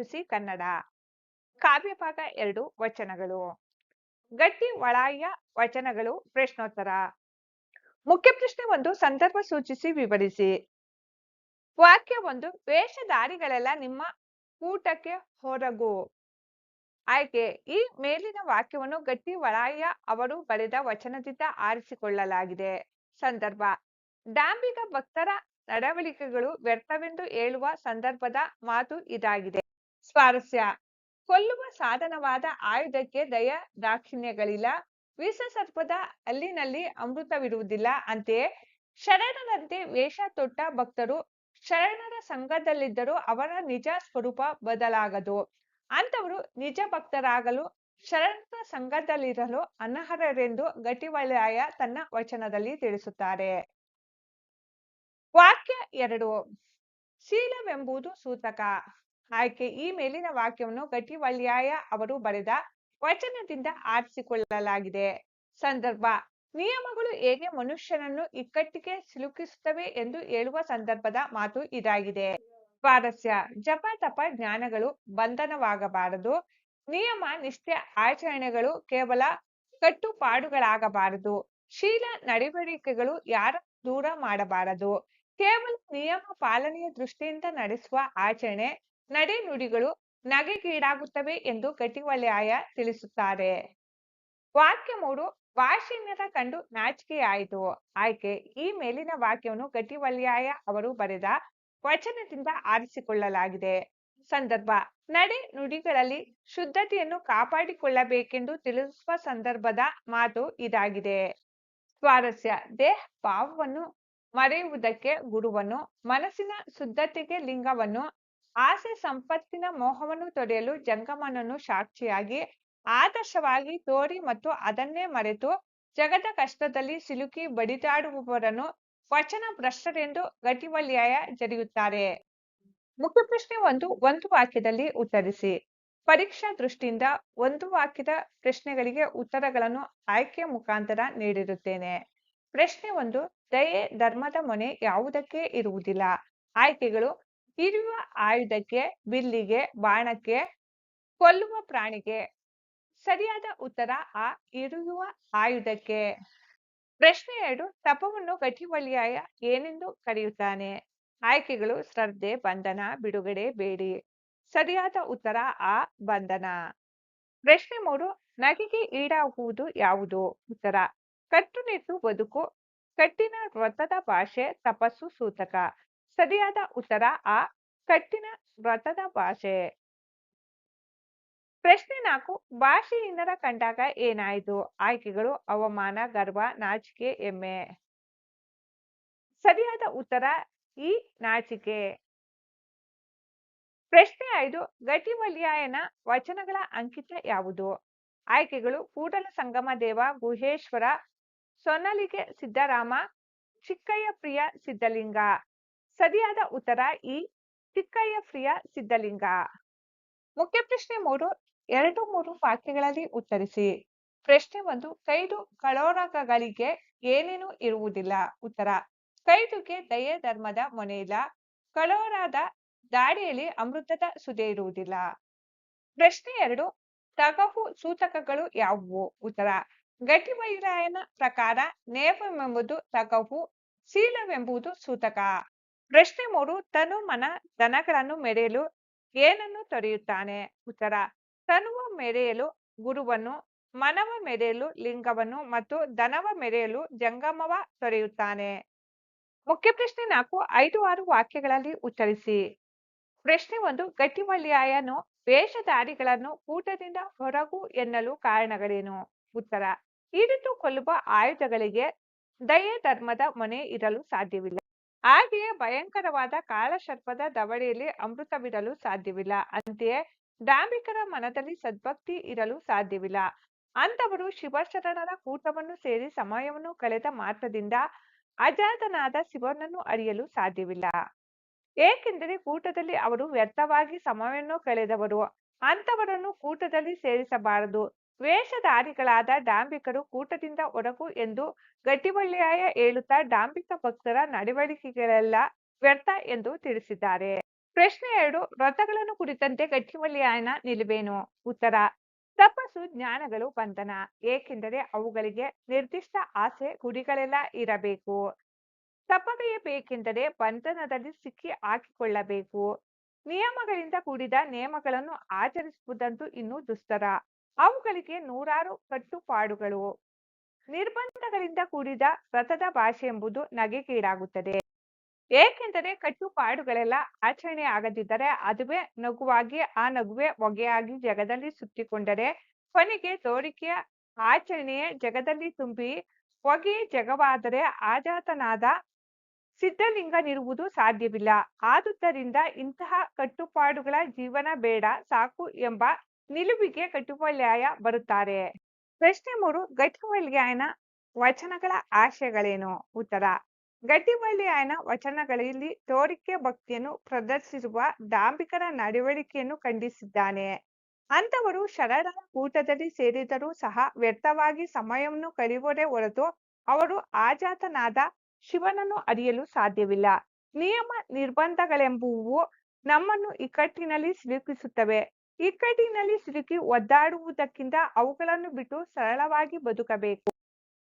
ಸೂಚಿಸಿ ಕನ್ನಡ. ಕಾವ್ಯಭಾಗ 2 ವಚನಗಳು. ಗಟ್ಟಿ ಒಳಾಯ ವಚನಗಳು ಪ್ರಶ್ನೋತ್ತರ. ಮುಖ್ಯ ಪ್ರಶ್ನೆ 1 ಸಂದರ್ಭ ಸೂಚಿಸಿ ವಿವರಿಸಿ. ವಾಕ್ಯ 1 ವೇಷಧಾರಿಗಳೆಲ್ಲ ನಿಮ್ಮ ಕೂಟಕ್ಕೆ ಹೊರಗು. ಆಯ್ಕೆ ಈ ಮೇಲಿನ ವಾಕ್ಯವನ್ನು ಗಟ್ಟಿ ಒಳಾಯ ಅವರು ಬರೆದ ವಚನದಿಂದ ಆರಿಸಿಕೊಳ್ಳಲಾಗಿದೆ. ಸಂದರ್ಭ ಡಾಂಬಿಕ ಭಕ್ತರ ನಡವಳಿಕೆಗಳು ವ್ಯರ್ಥವೆಂದು ಹೇಳುವ ಸಂದರ್ಭದ ಮಾತು ಇದಾಗಿದೆ. ಸ್ವಾರಸ್ಯ ಕೊಲ್ಲುವ ಸಾಧನವಾದ ಆಯುಧಕ್ಕೆ ದಯ ದಾಕ್ಷಿಣ್ಯಗಳಿಲ್ಲ. ವಿಷಸರ್ಪದ ಹಲ್ಲಿನಲ್ಲಿ ಅಮೃತವಿರುವುದಿಲ್ಲ. ಅಂತೆಯೇ ಶರಣರಂತೆ ವೇಷ ತೊಟ್ಟ ಭಕ್ತರು ಶರಣರ ಸಂಘದಲ್ಲಿದ್ದರೂ ಅವರ ನಿಜ ಸ್ವರೂಪ ಬದಲಾಗದು. ಅಂತವರು ನಿಜ ಭಕ್ತರಾಗಲು ಶರಣರ ಸಂಘದಲ್ಲಿರಲು ಅನರ್ಹರೆಂದು ಗಟ್ಟಿವಳ್ಯಾಯ ತನ್ನ ವಚನದಲ್ಲಿ ತಿಳಿಸುತ್ತಾರೆ. ವಾಕ್ಯ 2 ಶೀಲವೆಂಬುದು ಸೂತಕ. ಆಯ್ಕೆ ಈ ಮೇಲಿನ ವಾಕ್ಯವನ್ನು ಗಟ್ಟಿವಳ್ಯಾಯ ಅವರು ಬರೆದ ವಚನದಿಂದ ಆರಿಸಿಕೊಳ್ಳಲಾಗಿದೆ. ಸಂದರ್ಭ ನಿಯಮಗಳು ಹೇಗೆ ಮನುಷ್ಯನನ್ನು ಇಕ್ಕಟ್ಟಿಗೆ ಸಿಲುಕಿಸುತ್ತವೆ ಎಂದು ಹೇಳುವ ಸಂದರ್ಭದ ಮಾತು ಇದಾಗಿದೆ. ಸ್ವಾರಸ್ಯ ಜಪ ತಪ ಜ್ಞಾನಗಳು ಬಂಧನವಾಗಬಾರದು. ನಿಯಮ ನಿಷ್ಠೆ ಆಚರಣೆಗಳು ಕೇವಲ ಕಟ್ಟುಪಾಡುಗಳಾಗಬಾರದು. ಶೀಲ ನಡವಳಿಕೆಗಳು ಯಾರ ದೂರ ಮಾಡಬಾರದು. ಕೇವಲ ನಿಯಮ ಪಾಲನೆಯ ದೃಷ್ಟಿಯಿಂದ ನಡೆಸುವ ಆಚರಣೆ ನಡೆ ನುಡಿಗಳು ನಗೆಗೀಡಾಗುತ್ತವೆ ಎಂದು ಗಟ್ಟಿವಳ್ಯಾಯ ತಿಳಿಸುತ್ತಾರೆ. ವಾಕ್ಯ 3 ಭಾಷಿಣ್ಯರ ಕಂಡು ನಾಚಿಕೆಯಾಯಿತು. ಆಯ್ಕೆ ಈ ಮೇಲಿನ ವಾಕ್ಯವನ್ನು ಗಟ್ಟಿವಳ್ಯಾಯ ಅವರು ಬರೆದ ವಚನದಿಂದ ಆರಿಸಿಕೊಳ್ಳಲಾಗಿದೆ. ಸಂದರ್ಭ ನಡೆ ನುಡಿಗಳಲ್ಲಿ ಶುದ್ಧತೆಯನ್ನು ಕಾಪಾಡಿಕೊಳ್ಳಬೇಕೆಂದು ತಿಳಿಸುವ ಸಂದರ್ಭದ ಮಾತು ಇದಾಗಿದೆ. ಸ್ವಾರಸ್ಯ ದೇಹ ಭಾವವನ್ನು ಮರೆಯುವುದಕ್ಕೆ ಗುರುವನ್ನು, ಮನಸ್ಸಿನ ಶುದ್ಧತೆಗೆ ಲಿಂಗವನ್ನು, ಆಸೆ ಸಂಪತ್ತಿನ ಮೋಹವನ್ನು ತೊರೆಯಲು ಜಂಗಮನನ್ನು ಸಾಕ್ಷಿಯಾಗಿ ಆದರ್ಶವಾಗಿ ತೋರಿ ಮತ್ತು ಅದನ್ನೇ ಮರೆತು ಜಗದ ಕಷ್ಟದಲ್ಲಿ ಸಿಲುಕಿ ಬಡಿದಾಡುವವರನ್ನು ವಚನ ಭ್ರಷ್ಟರೆಂದು ಗಟ್ಟಿವಳ್ಯಾಯ ಜರಿಯುತ್ತಾರೆ. ಮುಖ್ಯ ಪ್ರಶ್ನೆ 1 ಒಂದು ವಾಕ್ಯದಲ್ಲಿ ಉತ್ತರಿಸಿ. ಪರೀಕ್ಷಾ ದೃಷ್ಟಿಯಿಂದ ಒಂದು ವಾಕ್ಯದ ಪ್ರಶ್ನೆಗಳಿಗೆ ಉತ್ತರಗಳನ್ನು ಆಯ್ಕೆ ಮುಖಾಂತರ ನೀಡಿರುತ್ತೇನೆ. ಪ್ರಶ್ನೆ 1 ದಯೆ ಧರ್ಮದ ಮೊನೆ ಯಾವುದಕ್ಕೆ ಇರುವುದಿಲ್ಲ. ಆಯ್ಕೆಗಳು ಇರಿಯುವ ಆಯುಧಕ್ಕೆ, ಬಿಲ್ಲಿಗೆ, ಬಾಣಕ್ಕೆ, ಕೊಲ್ಲುವ ಪ್ರಾಣಿಗೆ. ಸರಿಯಾದ ಉತ್ತರ ಆ ಇರಿಯುವ ಆಯುಧಕ್ಕೆ. ಪ್ರಶ್ನೆ 2 ತಪವನ್ನು ಗಟ್ಟಿವಳ್ಯಾಯ ಏನೆಂದು ಕರೆಯುತ್ತಾನೆ. ಆಯ್ಕೆಗಳು ಶ್ರದ್ಧೆ, ಬಂಧನ, ಬಿಡುಗಡೆ, ಬೇಡಿ. ಸರಿಯಾದ ಉತ್ತರ ಆ ಬಂಧನ. ಪ್ರಶ್ನೆ 3 ನಗೆಗೆ ಈಡಾಗುವುದು ಯಾವುದು. ಉತ್ತರ ಕಟ್ಟುನಿಟ್ಟು ಬದುಕು, ಕಟ್ಟಿನ ವ್ರತದ ಭಾಷೆ, ತಪಸ್ಸು, ಸೂತಕ. ಸರಿಯಾದ ಉತ್ತರ ಆ ಕಟ್ಟಿನ ವ್ರತದ ಭಾಷೆ. ಪ್ರಶ್ನೆ 4 ಭಾಷೆಹೀನರ ಕಂಡಾಗ ಏನಾಯಿತು. ಆಯ್ಕೆಗಳು ಅವಮಾನ, ಗರ್ವ, ನಾಚಿಕೆ, ಹೆಮ್ಮೆ. ಸರಿಯಾದ ಉತ್ತರ ಈ ನಾಚಿಕೆ. ಪ್ರಶ್ನೆ 5 ಗಟ್ಟಿವಳ್ಯಾಯನ ವಚನಗಳ ಅಂಕಿತ ಯಾವುದು. ಆಯ್ಕೆಗಳು ಕೂಡಲ ಸಂಗಮ ದೇವ, ಗುಹೇಶ್ವರ, ಸೊನ್ನಲಿಗೆ ಸಿದ್ದರಾಮ, ಚಿಕ್ಕಯ್ಯ ಪ್ರಿಯ ಸಿದ್ಧಲಿಂಗ. ಸರಿಯಾದ ಉತ್ತರ ಈ ಚಿಕ್ಕಯ್ಯ ಪ್ರಿಯ ಸಿದ್ಧಲಿಂಗ. ಮುಖ್ಯ ಪ್ರಶ್ನೆ 3 2-3 ವಾಕ್ಯಗಳಲ್ಲಿ ಉತ್ತರಿಸಿ. ಪ್ರಶ್ನೆ 1 ಕೈದು ಕಳೋರಗಳಿಗೆ ಏನೇನು ಇರುವುದಿಲ್ಲ. ಉತ್ತರ ಕೈದುಗೆ ದಯೆ ಧರ್ಮದ ಮೊನೆಯಿಲ್ಲ. ಕಳೋರದ ದಾಡಿಯಲ್ಲಿ ಅಮೃತದ ಸುದೆ ಇರುವುದಿಲ್ಲ. ಪ್ರಶ್ನೆ 2 ತಗವು ಸೂತಕಗಳು ಯಾವುವು. ಉತ್ತರ ಗಟ್ಟಿವಳ್ಯಾಯನ ಪ್ರಕಾರ ನೇಮವೆಂಬುದು ತಗವು, ಶೀಲವೆಂಬುದು ಸೂತಕ. ಪ್ರಶ್ನೆ 3 ತನು ಮನ ಧನಗಳನ್ನು ಮೆರೆಯಲು ಏನನ್ನು ತೊರೆಯುತ್ತಾನೆ. ಉತ್ತರ ತನುವ ಮೆರೆಯಲು ಗುರುವನ್ನು, ಮನವ ಮೆರೆಯಲು ಲಿಂಗವನ್ನು ಮತ್ತು ಧನವ ಮೆರೆಯಲು ಜಂಗಮವ ತೊರೆಯುತ್ತಾನೆ. ಮುಖ್ಯ ಪ್ರಶ್ನೆ 4 5-6 ವಾಕ್ಯಗಳಲ್ಲಿ ಉತ್ತರಿಸಿ. ಪ್ರಶ್ನೆ 1 ಗಟ್ಟಿವಳ್ಯಾಯನು ವೇಷಧಾರಿಗಳನ್ನು ಕೂಟದಿಂದ ಹೊರಗು ಎನ್ನಲು ಕಾರಣಗಳೇನು. ಉತ್ತರ ಹಿಡಿದು ಕೊಲ್ಲುವ ಆಯುಧಗಳಿಗೆ ದಯೆ ಧರ್ಮದ ಮೊನೆ ಇರಲು ಸಾಧ್ಯವಿಲ್ಲ. ಹಾಗೆಯೇ ಭಯಂಕರವಾದ ಕಾಳಸರ್ಪದ ದವಡೆಯಲ್ಲಿ ಅಮೃತವಿರಲು ಸಾಧ್ಯವಿಲ್ಲ. ಅಂತೆಯೇ ಡಾಂಬಿಕರ ಮನದಲ್ಲಿ ಸದ್ಭಕ್ತಿ ಇರಲು ಸಾಧ್ಯವಿಲ್ಲ. ಅಂತವರು ಶಿವಶರಣರ ಕೂಟವನ್ನು ಸೇರಿ ಸಮಯವನ್ನು ಕಳೆದ ಮಾತ್ರದಿಂದ ಅಜಾತನಾದ ಶಿವನನ್ನು ಅರಿಯಲು ಸಾಧ್ಯವಿಲ್ಲ. ಏಕೆಂದರೆ ಕೂಟದಲ್ಲಿ ಅವರು ವ್ಯರ್ಥವಾಗಿ ಸಮಯವನ್ನು ಕಳೆದವರು. ಅಂತವರನ್ನು ಕೂಟದಲ್ಲಿ ಸೇರಿಸಬಾರದು. ವೇಷಧಾರಿಗಳಾದ ಡಾಂಬಿಕರು ಕೂಟದಿಂದ ಹೊರಗು ಎಂದು ಗಟ್ಟಿವಳ್ಯಾಯ ಹೇಳುತ್ತಾ ಡಾಂಬಿಕ ಭಕ್ತರ ನಡವಳಿಕೆಗಳೆಲ್ಲ ವ್ಯರ್ಥ ಎಂದು ತಿಳಿಸಿದ್ದಾರೆ. ಪ್ರಶ್ನೆ 2 ವ್ರತಗಳನ್ನು ಕುರಿತಂತೆ ಗಟ್ಟಿಮಲ್ಯಾಯನ ನಿಲುವೇನು? ಉತ್ತರ: ತಪಸ್ಸು ಜ್ಞಾನಗಳು ಬಂಧನ, ಏಕೆಂದರೆ ಅವುಗಳಿಗೆ ನಿರ್ದಿಷ್ಟ ಆಸೆ ಗುರಿಗಳೆಲ್ಲ ಇರಬೇಕು. ತಪಗೈಯಬೇಕೆಂದರೆ ಬಂಧನದಲ್ಲಿ ಸಿಕ್ಕಿ ಹಾಕಿಕೊಳ್ಳಬೇಕು. ನಿಯಮಗಳಿಂದ ಕೂಡಿದ ನೇಮಗಳನ್ನು ಆಚರಿಸುವುದಂತೂ ಇನ್ನೂ ದುಸ್ತರ, ಅವುಗಳಿಗೆ ನೂರಾರು ಕಟ್ಟುಪಾಡುಗಳು. ನಿರ್ಬಂಧಗಳಿಂದ ಕೂಡಿದ ವ್ರತದ ಭಾಷೆ ಎಂಬುದು ನಗೆಗೀಡಾಗುತ್ತದೆ, ಏಕೆಂದರೆ ಕಟ್ಟುಪಾಡುಗಳೆಲ್ಲ ಆಚರಣೆ ಆಗದಿದ್ದರೆ ಅದುವೇ ನಗುವಾಗಿ, ಆ ನಗುವೆ ಹೊಗೆಯಾಗಿ ಜಗದಲ್ಲಿ ಸುತ್ತಿಕೊಂಡರೆ ಕೊನೆಗೆ ತೋರಿಕೆಯ ಆಚರಣೆಯೇ ಜಗದಲ್ಲಿ ತುಂಬಿ ಹೊಗೆಯೇ ಜಗವಾದರೆ ಆಜಾತನಾದ ಸಿದ್ಧಲಿಂಗನಿರುವುದು ಸಾಧ್ಯವಿಲ್ಲ. ಆದುದರಿಂದ ಇಂತಹ ಕಟ್ಟುಪಾಡುಗಳ ಜೀವನ ಬೇಡ, ಸಾಕು ಎಂಬ ನಿಲುವಿಗೆ ಗಟ್ಟಿಮಲ್ಯಾಯ ಬರುತ್ತಾರೆ. ಪ್ರಶ್ನೆ 3 ಗಟ್ಟಿಮಲ್ಯಾಯನ ವಚನಗಳ ಆಶಯಗಳೇನು? ಉತ್ತರ: ಗಟ್ಟಿಮಲ್ಯಾಯನ ವಚನಗಳಲ್ಲಿ ತೋರಿಕೆ ಭಕ್ತಿಯನ್ನು ಪ್ರದರ್ಶಿಸುವ ಡಾಂಭಿಕರ ನಡವಳಿಕೆಯನ್ನು ಖಂಡಿಸಿದ್ದಾನೆ. ಅಂಥವರು ಶರಣರ ಕೂಟದಲ್ಲಿ ಸೇರಿದರೂ ಸಹ ವ್ಯರ್ಥವಾಗಿ ಸಮಯವನ್ನು ಕಳೆಯುವರೇ ಹೊರತು ಅವರು ಆಜಾತನಾದ ಶಿವನನ್ನು ಅರಿಯಲು ಸಾಧ್ಯವಿಲ್ಲ. ನಿಯಮ ನಿರ್ಬಂಧಗಳೆಂಬುವು ನಮ್ಮನ್ನು ಇಕ್ಕಟ್ಟಿನಲ್ಲಿ ಸಿಲುಕಿಸುತ್ತವೆ. ಇಕ್ಕಟ್ಟಿನಲ್ಲಿ ಸಿಲುಕಿ ಒದ್ದಾಡುವುದಕ್ಕಿಂತ ಅವುಗಳನ್ನು ಬಿಟ್ಟು ಸರಳವಾಗಿ ಬದುಕಬೇಕು.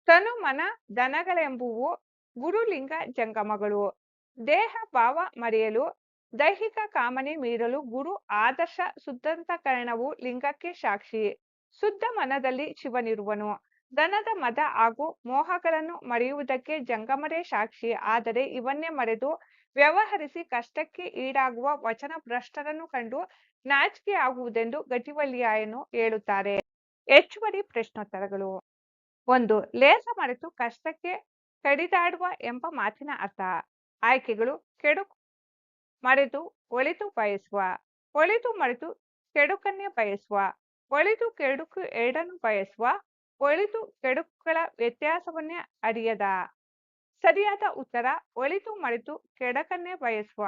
ತನು ಮನ ಧನಗಳೆಂಬುವು ಗುರುಲಿಂಗ ಜಂಗಮಗಳು. ದೇಹ ಭಾವ ಮರೆಯಲು, ದೈಹಿಕ ಕಾಮನೆ ಮೀರಲು ಗುರು ಆದರ್ಶ ಶುದ್ಧಾಂತಕರಣವು ಲಿಂಗಕ್ಕೆ ಸಾಕ್ಷಿ. ಶುದ್ಧ ಮನದಲ್ಲಿ ಶಿವನಿರುವನು. ಧನದ ಮದ ಹಾಗೂ ಮೋಹಗಳನ್ನು ಮರೆಯುವುದಕ್ಕೆ ಜಂಗಮರೇ ಸಾಕ್ಷಿ. ಆದರೆ ಇವನ್ನೇ ಮರೆತು ವ್ಯವಹರಿಸಿ ಕಷ್ಟಕ್ಕೆ ಈಡಾಗುವ ವಚನ ಭ್ರಷ್ಟರನ್ನು ಕಂಡು ನಾಚಿಕೆಯಾಗುವುದೆಂದು ಗಟ್ಟಿಮಲ್ಯಾಯನು ಹೇಳುತ್ತಾರೆ. ಹೆಚ್ಚುವರಿ ಪ್ರಶ್ನೋತ್ತರಗಳು. 1. ಲೇಸ ಮರೆತು ಕಷ್ಟಕ್ಕೆ ಕಡಿದಾಡುವ ಎಂಬ ಮಾತಿನ ಅರ್ಥ. ಆಯ್ಕೆಗಳು: ಕೆಡುಕು ಮರೆತು ಒಳಿತು ಬಯಸುವ, ಒಳಿತು ಮರೆತು ಕೆಡುಕನ್ನೇ ಬಯಸುವ, ಒಳಿತು ಕೆಡುಕು ಎರಡನ್ನೂ ಬಯಸುವ, ಒಳಿತು ಕೆಡುಕುಗಳ ವ್ಯತ್ಯಾಸವನ್ನೇ ಅರಿಯದ. ಸರಿಯಾದ ಉತ್ತರ: ಒಳಿತು ಮರೆತು ಕೆಡುಕನ್ನೇ ಬಯಸುವ.